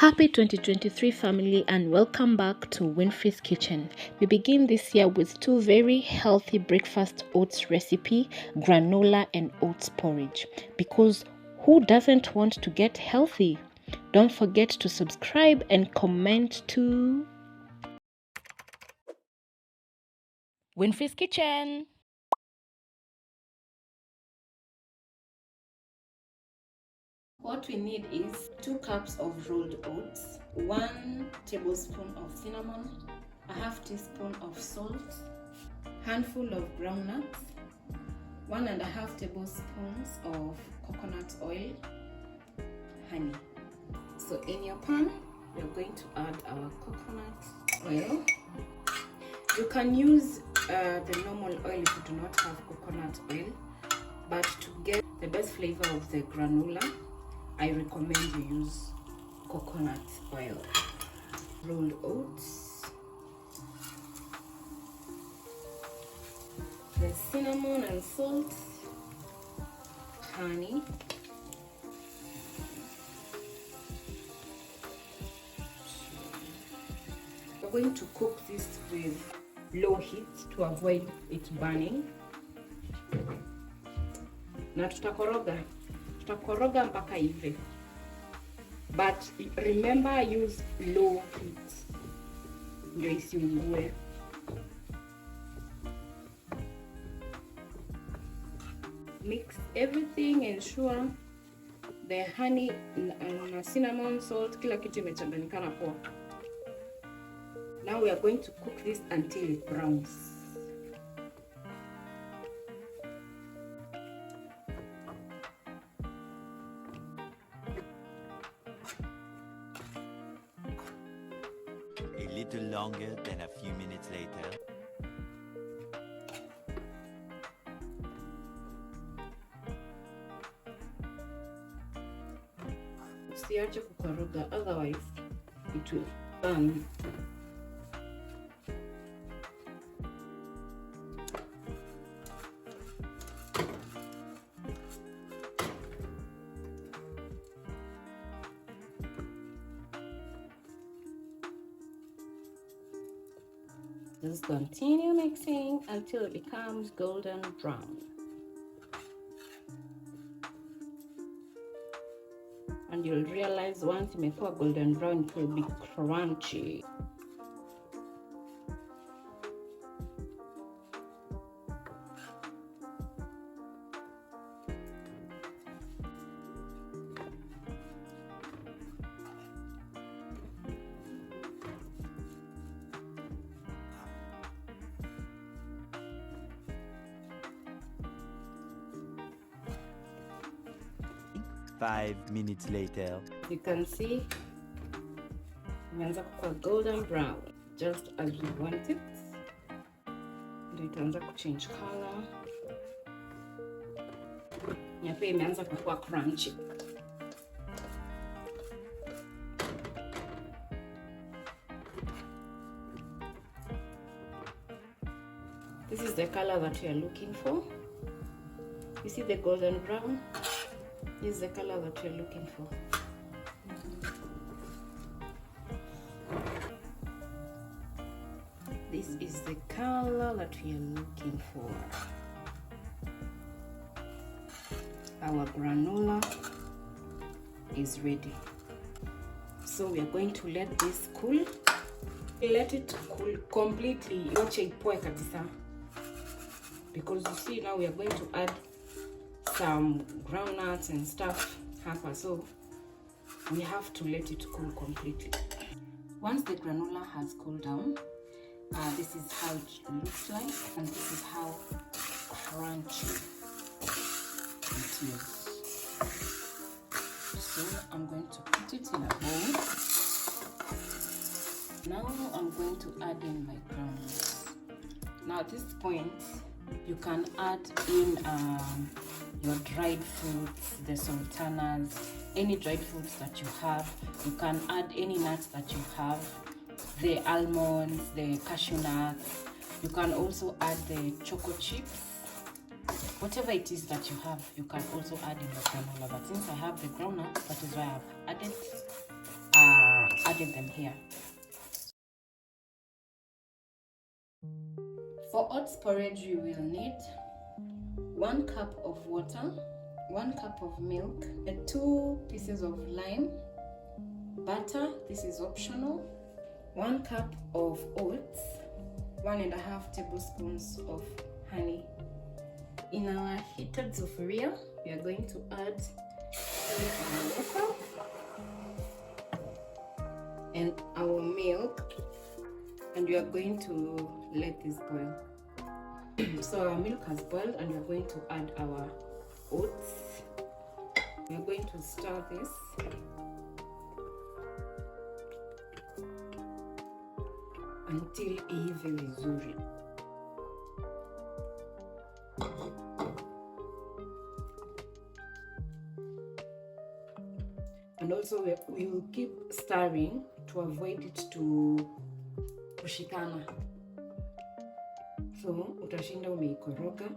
Happy 2023 family and welcome back to Winnfrey's kitchen. We begin this year with two very healthy breakfast oats recipe, granola and oats porridge. Because who doesn't want to get healthy? Don't forget to subscribe and comment to Winnfrey's kitchen. What we need is 2 cups of rolled oats, 1 tablespoon of cinnamon, a half teaspoon of salt, handful of groundnuts, 1.5 tablespoons of coconut oil, honey. So in your pan, we're going to add our coconut oil. You can use the normal oil if you do not have coconut oil, but to get the best flavor of the granola, I recommend you use coconut oil. Rolled oats, the cinnamon and salt, honey, we're going to cook this with low heat to avoid it burning. Na tutakoroga mpaka ive, but remember use low heat ndio isiungue. Mix everything, ensure the honey and cinnamon, salt, kila kitu imechanganyikana poa. Now we are going to cook this until it browns. A little longer than a few minutes later. Usiache kukoroga, otherwise it will burn. Just continue mixing until it becomes golden brown. And you'll realize once you make a golden brown, it will be crunchy. Five minutes later. You can see imeanza kuwa golden brown, just as we want it. Ndio itaanza kuchange color. Hapa imeanza kuwa crunchy. This is the color that we are looking for. You see the golden brown? This is the color that we're looking for. This is the color that we are looking for. Our granola is ready. So we are going to let this cool. Let it cool completely. Because you see now we are going to add some groundnuts and stuff hapa, so we have to let it cool completely. Once the granola has cooled down, this is how it looks like, and this is how crunchy it is. So I'm going to put it in a bowl. Now I'm going to add in my granules. Now at this point you can add in your dried fruits, the sultanas, any dried fruits that you have. You can add any nuts that you have, the almonds, the cashew nuts. You can also add the choco chips. Whatever it is that you have, you can also add in the granola. But since I have the groundnut, that is why I've added added them here. For oats porridge, you will need 1 cup of water, 1 cup of milk, 2 pieces of lime, butter, this is optional, 1 cup of oats, 1.5 tablespoons of honey. In our heated sufuria, we are going to add our water and our milk, and we are going to let this boil. So our milk has boiled and we are going to add our oats. We are going to stir this. Until iive vizuri. And also we will keep stirring to avoid it to kushikana. So utashinda umeikoroga.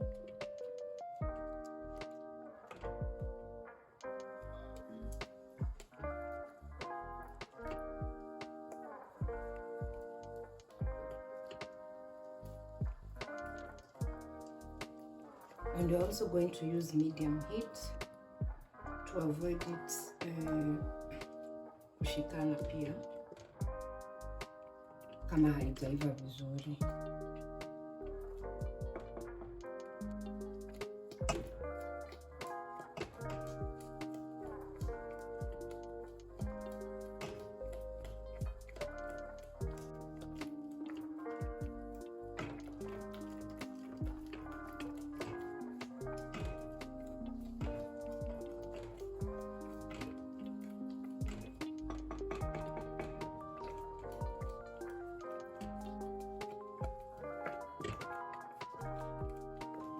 And we're also going to use medium heat to avoid it kushikana pia kama haijaiva vizuri.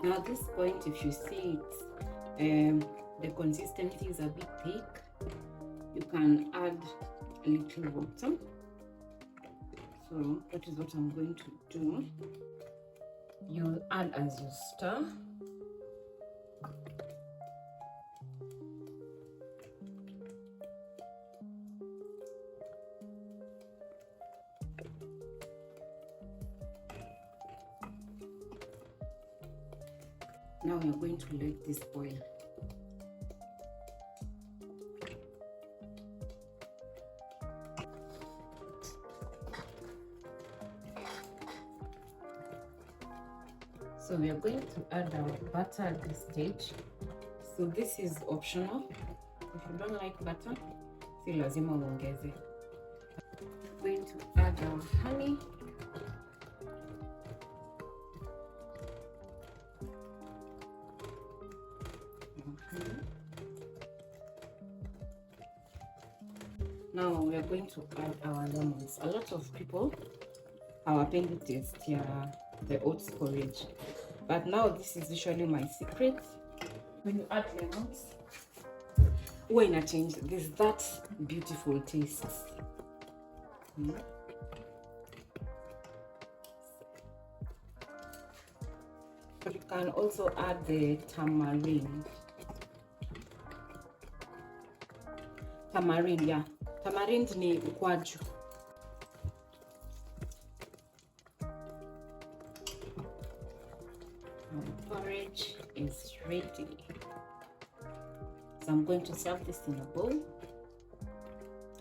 Now at this point, if you see it, the consistency is a bit thick, you can add a little water. So that is what I'm going to do. You'll add as you stir. Now we are going to let this boil. So we are going to add our butter at this stage. So this is optional. If you don't like butter, si lazima uongeze. We're going to add our honey. Now we are going to add our lemons. A lot of people hawapendi taste ya the oats porridge, but now this is usually my secret. When you add lemons, huwa ina change. There's that beautiful taste. You can also add the tamarind. Tamarind, yeah. Tamarind ni ukwaju. Our porridge is ready. So I'm going to serve this in a bowl.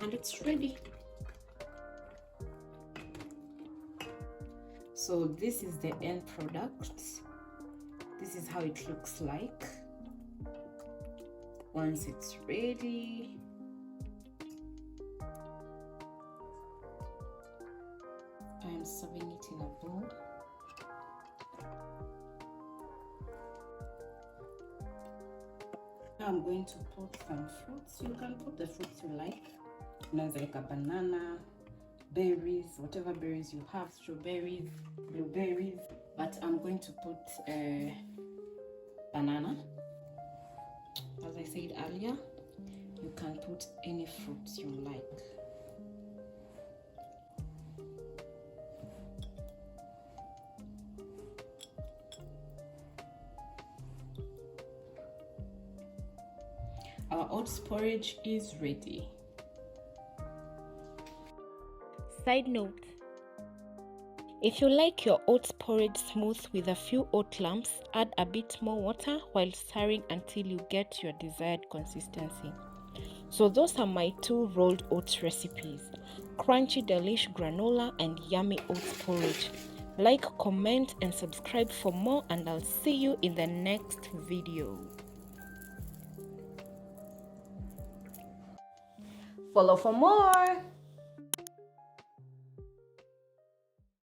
And it's ready. So this is the end product. This is how it looks like once it's ready. I'm serving it in a bowl. Now I'm going to put some fruits. You can put the fruits you like. Like a banana, berries, whatever berries you have, strawberries, blueberries. But I'm going to put a banana. As I said earlier, you can put any fruits you like. Our oats porridge is ready. Side note: if you like your oats porridge smooth with a few oat lumps, add a bit more water while stirring until you get your desired consistency. So those are my 2 rolled oats recipes: crunchy delish granola and yummy oats porridge. Like, comment and subscribe for more, and I'll see you in the next video. Follow for more.